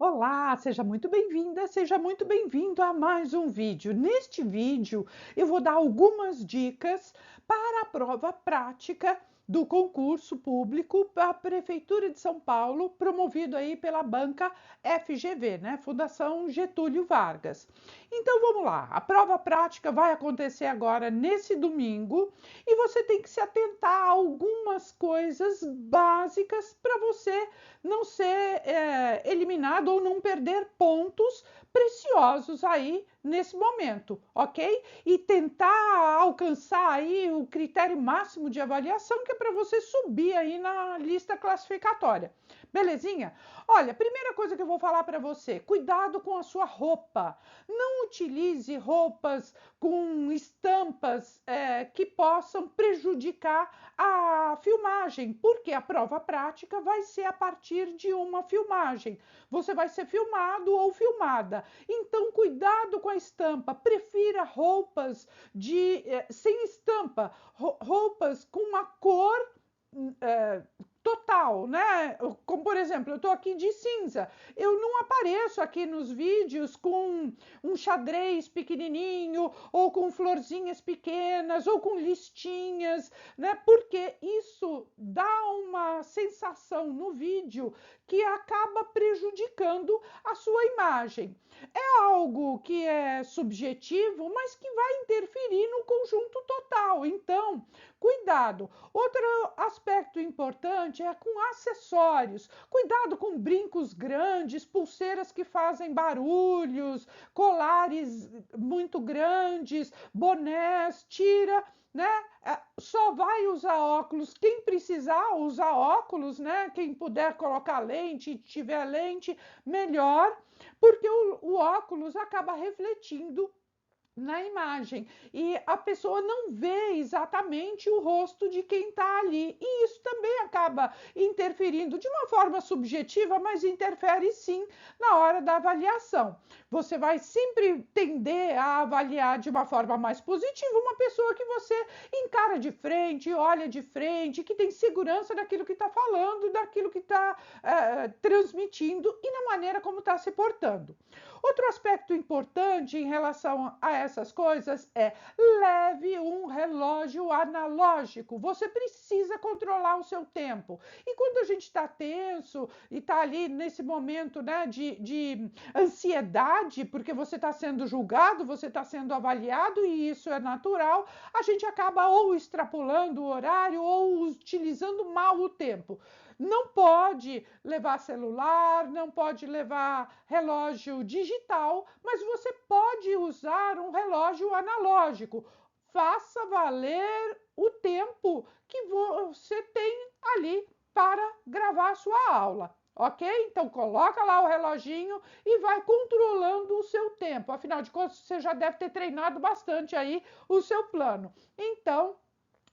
Olá, seja muito bem-vinda, seja muito bem-vindo a mais um vídeo. Neste vídeo, eu vou dar algumas dicas para a prova prática do concurso público para a Prefeitura de São Paulo, promovido aí pela banca FGV, né? Fundação Getúlio Vargas. Então vamos lá, a prova prática vai acontecer agora nesse domingo e você tem que se atentar a algumas coisas básicas para você não ser eliminado ou não perder pontos preciosos aí nesse momento, ok? E tentar alcançar aí o critério máximo de avaliação que é para você subir aí na lista classificatória. Belezinha? Olha, primeira coisa que eu vou falar para você, cuidado com a sua roupa. Não utilize roupas com estampas que possam prejudicar a filmagem, porque a prova prática vai ser a partir de uma filmagem. Você vai ser filmado ou filmada. Então, cuidado com a estampa. Prefira roupas sem estampa, roupas com uma cor total, né? Como por exemplo, eu tô aqui de cinza. Eu não apareço aqui nos vídeos com um xadrez pequenininho ou com florzinhas pequenas ou com listinhas, né? Porque isso dá uma sensação no vídeo que acaba prejudicando a sua imagem. É algo que é subjetivo, mas que vai interferir no conjunto total. Então, cuidado. Outro aspecto importante é com acessórios. Cuidado com brincos grandes, pulseiras que fazem barulhos, colares muito grandes, bonés, tira, né? Só vai usar óculos quem precisar usar óculos, né? Quem puder colocar lente, tiver lente, melhor, porque o óculos acaba refletindo na imagem e a pessoa não vê exatamente o rosto de quem está ali e isso também acaba interferindo de uma forma subjetiva, mas interfere sim na hora da avaliação. Você vai sempre tender a avaliar de uma forma mais positiva uma pessoa que você encara de frente, olha de frente, que tem segurança daquilo que está falando, daquilo que está transmitindo e na maneira como está se portando. Outro aspecto importante em relação a essas coisas é leve um relógio analógico. Você precisa controlar o seu tempo. E quando a gente está tenso e está ali nesse momento, né, de ansiedade, porque você está sendo julgado, você está sendo avaliado e isso é natural, a gente acaba ou extrapolando o horário ou utilizando mal o tempo. Não pode levar celular, não pode levar relógio digital, mas você pode usar um relógio analógico. Faça valer o tempo que você tem ali para gravar a sua aula. Ok? Então coloca lá o reloginho e vai controlando o seu tempo. Afinal de contas, você já deve ter treinado bastante aí o seu plano. Então,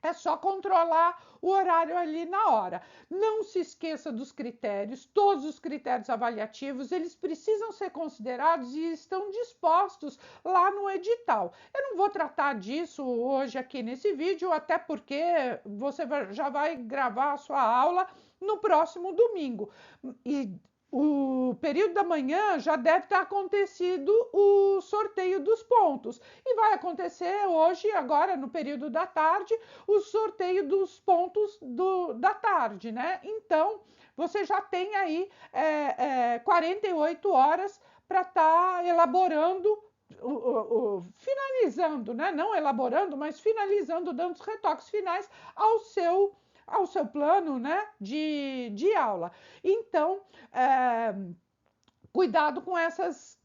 é só controlar o horário ali na hora. Não se esqueça dos critérios, todos os critérios avaliativos, eles precisam ser considerados e estão dispostos lá no edital. Eu não vou tratar disso hoje aqui nesse vídeo, até porque você já vai gravar a sua aula no próximo domingo. E o período da manhã já deve ter acontecido o sorteio dos pontos. E vai acontecer hoje, agora no período da tarde, o sorteio dos pontos da tarde, né? Então, você já tem aí 48 horas para estar elaborando finalizando, né? Não elaborando, mas finalizando, dando os retoques finais ao seu plano, né, de aula. Então, cuidado com essas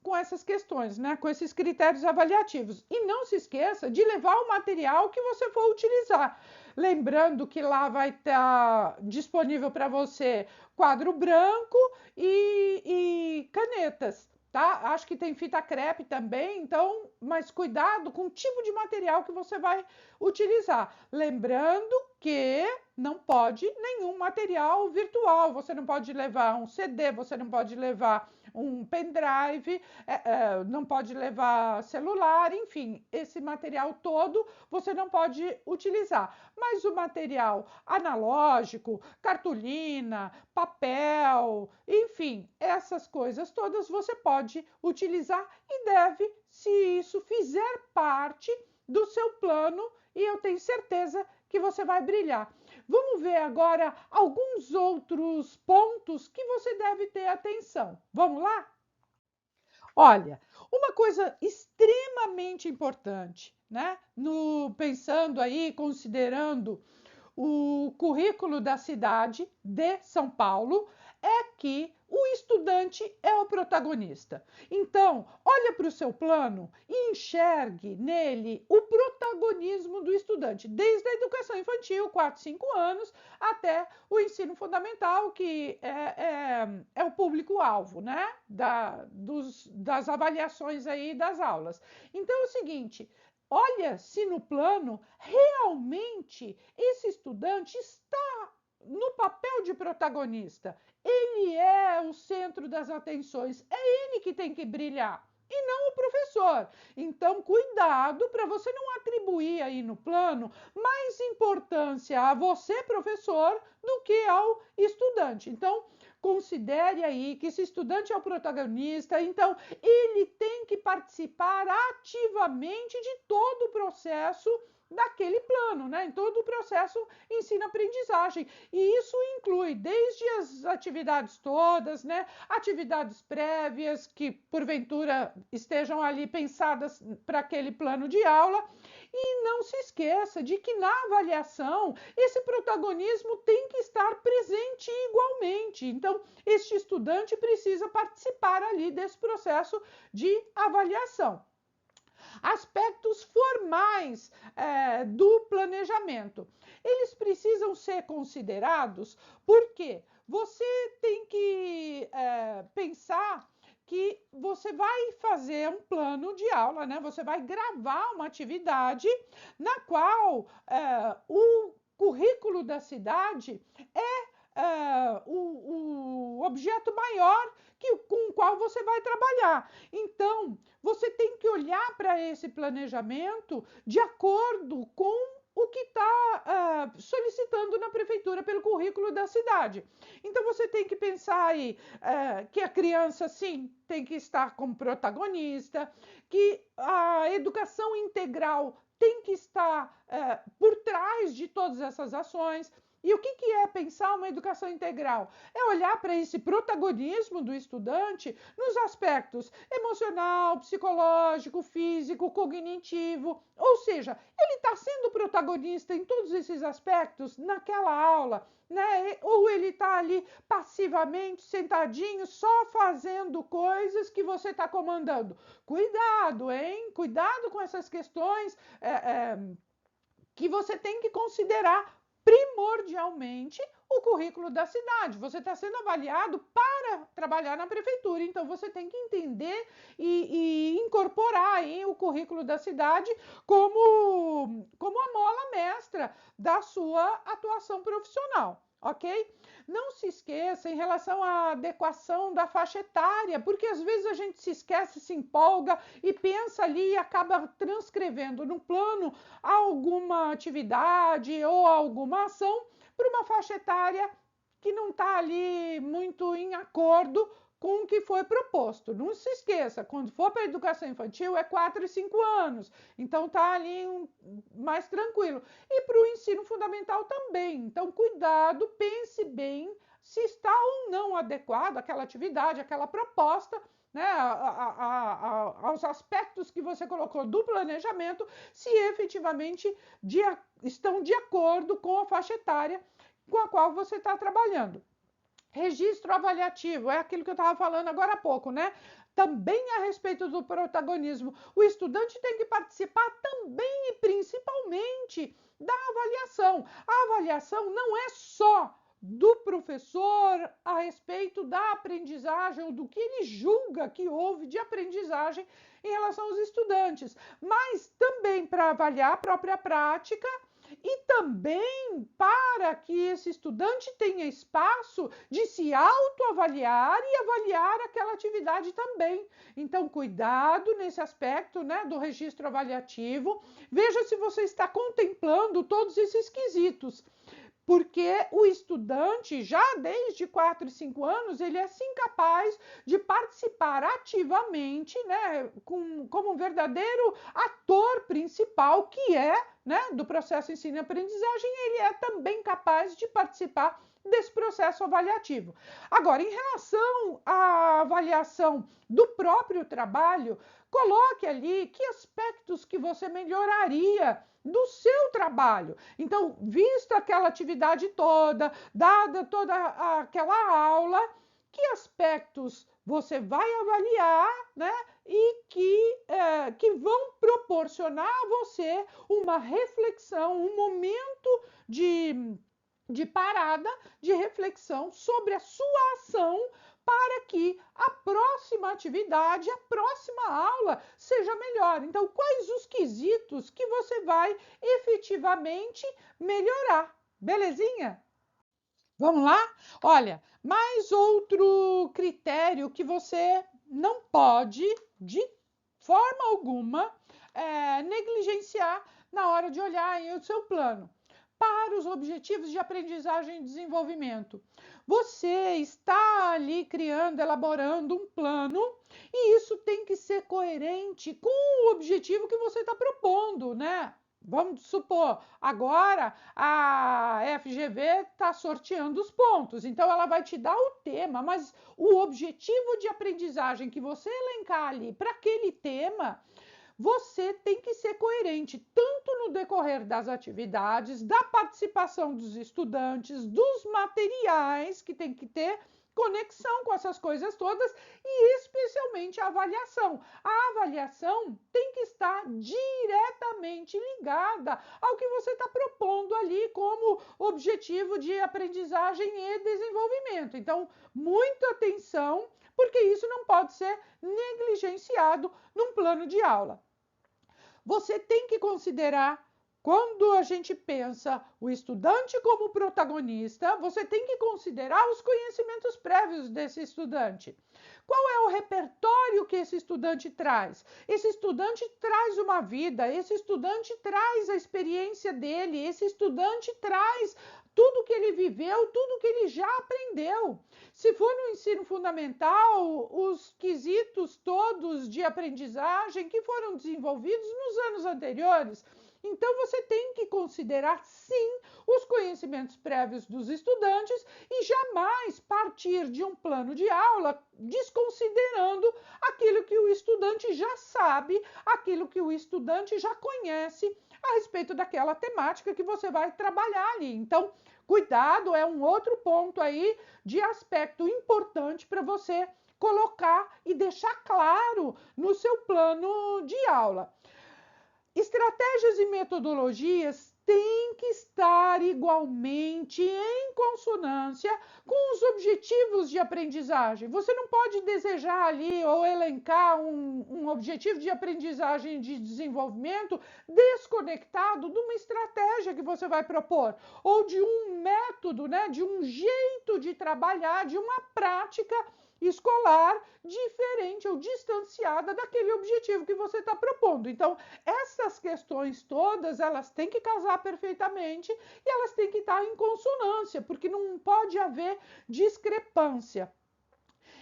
questões, né, com esses critérios avaliativos. E não se esqueça de levar o material que você for utilizar. Lembrando que lá vai estar disponível para você quadro branco e canetas. Tá? Acho que tem fita crepe também, então, mas cuidado com o tipo de material que você vai utilizar. Lembrando que não pode nenhum material virtual. Você não pode levar um CD, você não pode levar um pendrive, não pode levar celular, enfim, esse material todo você não pode utilizar. Mas o material analógico, cartolina, papel, enfim, essas coisas todas você pode utilizar e deve, se isso fizer parte do seu plano, e eu tenho certeza que você vai brilhar. Vamos ver agora alguns outros pontos que você deve ter atenção. Vamos lá? Olha, uma coisa extremamente importante, né? Pensando aí, considerando o currículo da cidade de São Paulo, é que o estudante é o protagonista. Então, olha para o seu plano e enxergue nele o protagonismo do estudante, desde a educação infantil, 4, 5 anos, até o ensino fundamental, que é o público-alvo, né? Das avaliações aí das aulas. Então é o seguinte, olha se no plano realmente esse estudante está no papel de protagonista. Ele é o centro das atenções, é ele que tem que brilhar e não o professor. Então, cuidado para você não atribuir aí no plano mais importância a você, professor, do que ao estudante. Então, considere aí que esse estudante é o protagonista, então ele tem que participar ativamente de todo o processo daquele plano, né? Em todo o processo ensino-aprendizagem. E isso inclui desde as atividades todas, né? Atividades prévias que porventura estejam ali pensadas para aquele plano de aula. E não se esqueça de que na avaliação esse protagonismo tem que estar presente igualmente. Então, este estudante precisa participar ali desse processo de avaliação. Aspectos formais do planejamento. Eles precisam ser considerados porque você tem que pensar que você vai fazer um plano de aula, né? Você vai gravar uma atividade na qual o currículo da cidade o objeto maior com o qual você vai trabalhar. Então, você tem que olhar para esse planejamento de acordo com o que está solicitando na prefeitura pelo currículo da cidade. Então, você tem que pensar aí que a criança, sim, tem que estar como protagonista, que a educação integral tem que estar por trás de todas essas ações. E o que é pensar uma educação integral? É olhar para esse protagonismo do estudante nos aspectos emocional, psicológico, físico, cognitivo. Ou seja, ele está sendo protagonista em todos esses aspectos naquela aula, né? Ou ele está ali passivamente, sentadinho, só fazendo coisas que você está comandando. Cuidado, hein? Cuidado com essas questões que você tem que considerar primordialmente o currículo da cidade. Você está sendo avaliado para trabalhar na prefeitura, então você tem que entender e incorporar aí o currículo da cidade como a mola mestra da sua atuação profissional. Ok? Não se esqueça em relação à adequação da faixa etária, porque às vezes a gente se esquece, se empolga e pensa ali e acaba transcrevendo no plano alguma atividade ou alguma ação para uma faixa etária que não está ali muito em acordo com o que foi proposto. Não se esqueça, quando for para a educação infantil é 4 e 5 anos, então está ali mais tranquilo. E para o ensino fundamental também, então cuidado, pense bem se está ou não adequado aquela atividade, aquela proposta, né, aos aspectos que você colocou do planejamento, se efetivamente estão de acordo com a faixa etária com a qual você está trabalhando. Registro avaliativo, é aquilo que eu estava falando agora há pouco, né? Também a respeito do protagonismo. O estudante tem que participar também e principalmente da avaliação. A avaliação não é só do professor a respeito da aprendizagem ou do que ele julga que houve de aprendizagem em relação aos estudantes, mas também para avaliar a própria prática e também para que esse estudante tenha espaço de se autoavaliar e avaliar aquela atividade também. Então, cuidado nesse aspecto, né, do registro avaliativo. Veja se você está contemplando todos esses quesitos, porque o estudante, já desde 4 e 5 anos, ele é sim capaz de participar ativamente, né, como um verdadeiro ator principal, que é, né, do processo ensino e aprendizagem, ele é também capaz de participar desse processo avaliativo. Agora, em relação à avaliação do próprio trabalho, coloque ali que aspectos que você melhoraria do seu trabalho. Então, vista aquela atividade toda, dada toda aquela aula, que aspectos você vai avaliar, né? E que vão proporcionar a você uma reflexão, um momento de parada, de reflexão sobre a sua ação, para que a próxima atividade, a próxima aula seja melhor. Então, quais os quesitos que você vai efetivamente melhorar? Belezinha? Vamos lá? Olha, mais outro critério que você não pode, de forma alguma, negligenciar na hora de olhar o seu plano para os objetivos de aprendizagem e desenvolvimento. Você está ali criando, elaborando um plano, e isso tem que ser coerente com o objetivo que você está propondo, né? Vamos supor, agora a FGV está sorteando os pontos, então ela vai te dar o tema, mas o objetivo de aprendizagem que você elencar ali para aquele tema, você tem que ser coerente, tanto no decorrer das atividades, da participação dos estudantes, dos materiais, que tem que ter conexão com essas coisas todas, e especialmente a avaliação. A avaliação tem que estar diretamente ligada ao que você está propondo ali como objetivo de aprendizagem e desenvolvimento. Então, muita atenção, porque isso não pode ser negligenciado num plano de aula. Você tem que considerar, quando a gente pensa o estudante como protagonista, você tem que considerar os conhecimentos prévios desse estudante. Qual é o repertório que esse estudante traz? Esse estudante traz uma vida, esse estudante traz a experiência dele, esse estudante traz tudo que ele viveu, tudo que ele já aprendeu. Se for no ensino fundamental, os quesitos todos de aprendizagem que foram desenvolvidos nos anos anteriores. Então, você tem que considerar, sim, os conhecimentos prévios dos estudantes e jamais partir de um plano de aula desconsiderando aquilo que o estudante já sabe, aquilo que o estudante já conhece a respeito daquela temática que você vai trabalhar ali. Então, cuidado, é um outro ponto aí de aspecto importante para você colocar e deixar claro no seu plano de aula. Estratégias e metodologias têm que estar igualmente em consonância com os objetivos de aprendizagem. Você não pode desejar ali ou elencar um objetivo de aprendizagem e de desenvolvimento desconectado de uma estratégia que você vai propor, ou de um método, né, de um jeito de trabalhar, de uma prática escolar diferente ou distanciada daquele objetivo que você está propondo. Então, essas questões todas, elas têm que casar perfeitamente e elas têm que estar em consonância, porque não pode haver discrepância.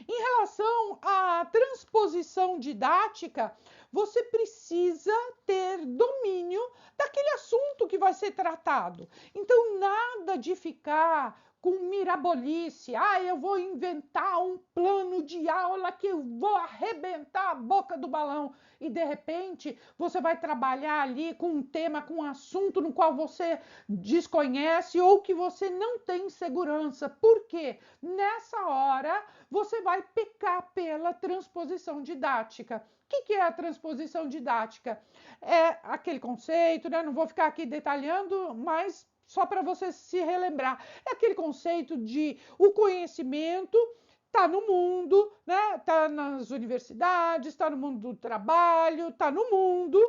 Em relação à transposição didática, você precisa ter domínio daquele assunto que vai ser tratado. Então, nada de ficar com mirabolice, eu vou inventar um plano de aula que eu vou arrebentar a boca do balão, e de repente você vai trabalhar ali com um tema, com um assunto no qual você desconhece ou que você não tem segurança. Por quê? Nessa hora você vai pecar pela transposição didática. O que é a transposição didática? É aquele conceito, né? Não vou ficar aqui detalhando, mas só para você se relembrar. É aquele conceito de o conhecimento está no mundo, né? Está nas universidades, está no mundo do trabalho, está no mundo.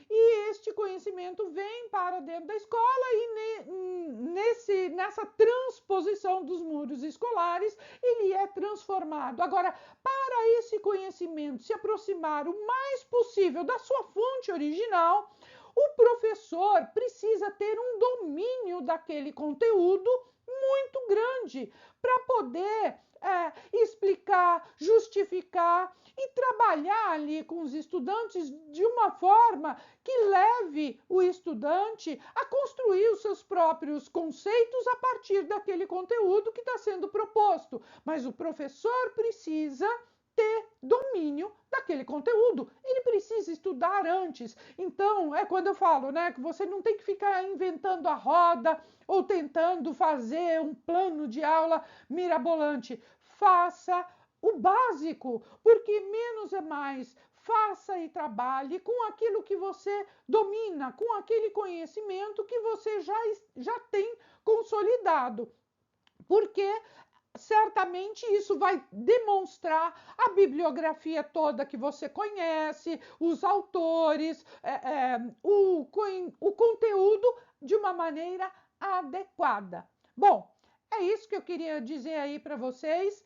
e este conhecimento vem para dentro da escola e nessa transposição dos muros escolares, ele é transformado. Agora, para esse conhecimento se aproximar o mais possível da sua fonte original, o professor precisa ter um domínio daquele conteúdo muito grande para poder explicar, justificar e trabalhar ali com os estudantes de uma forma que leve o estudante a construir os seus próprios conceitos a partir daquele conteúdo que está sendo proposto. Mas o professor precisa ter domínio daquele conteúdo. Ele precisa estudar antes. Então, é quando eu falo, né, que você não tem que ficar inventando a roda ou tentando fazer um plano de aula mirabolante. Faça o básico, porque menos é mais. Faça e trabalhe com aquilo que você domina, com aquele conhecimento que você já tem consolidado. Porque certamente isso vai demonstrar a bibliografia toda que você conhece, os autores, o conteúdo de uma maneira adequada. Bom, é isso que eu queria dizer aí para vocês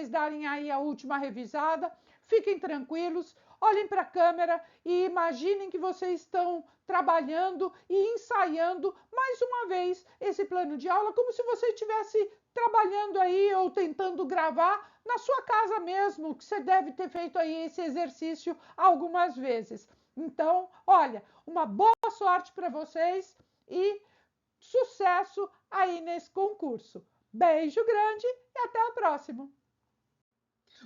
darem aí a última revisada. Fiquem tranquilos, olhem para a câmera e imaginem que vocês estão trabalhando e ensaiando mais uma vez esse plano de aula, como se você estivesse trabalhando aí ou tentando gravar na sua casa mesmo, que você deve ter feito aí esse exercício algumas vezes. Então, olha, uma boa sorte para vocês e sucesso aí nesse concurso. Beijo grande e até a próxima!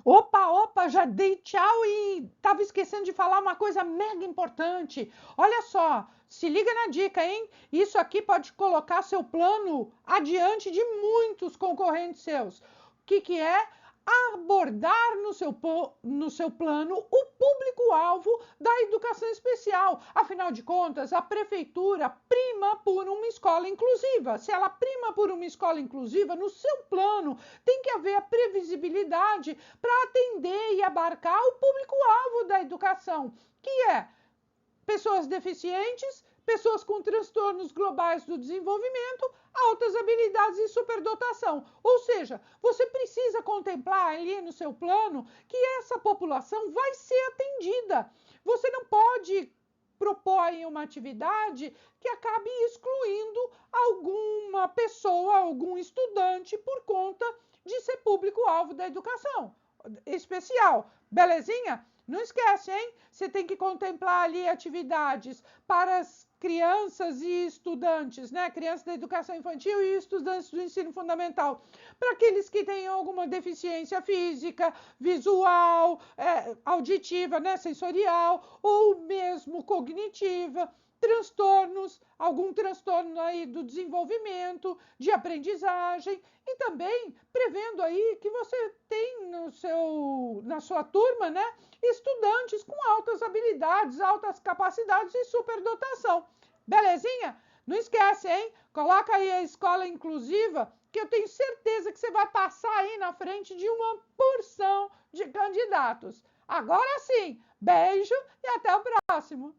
Opa, já dei tchau e estava esquecendo de falar uma coisa mega importante. Olha só, se liga na dica, hein? Isso aqui pode colocar seu plano adiante de muitos concorrentes seus. O que é? Abordar no seu plano o público-alvo da educação especial. Afinal de contas, a prefeitura prima por uma escola inclusiva. Se ela prima por uma escola inclusiva, no seu plano tem que haver a previsibilidade para atender e abarcar o público-alvo da educação, que é pessoas deficientes, pessoas com transtornos globais do desenvolvimento, altas habilidades e superdotação. Ou seja, você precisa contemplar ali no seu plano que essa população vai ser atendida. Você não pode propor em uma atividade que acabe excluindo alguma pessoa, algum estudante por conta de ser público-alvo da educação especial. Belezinha? Não esquece, hein? Você tem que contemplar ali atividades para as crianças e estudantes, né? Crianças da educação infantil e estudantes do ensino fundamental. Para aqueles que têm alguma deficiência física, visual, auditiva, né? Sensorial, ou mesmo cognitiva, transtornos, algum transtorno aí do desenvolvimento, de aprendizagem, e também prevendo aí que você tem na sua turma, né, estudantes com altas habilidades, altas capacidades e superdotação. Belezinha? Não esquece, hein? Coloca aí a escola inclusiva, que eu tenho certeza que você vai passar aí na frente de uma porção de candidatos. Agora sim, beijo e até o próximo!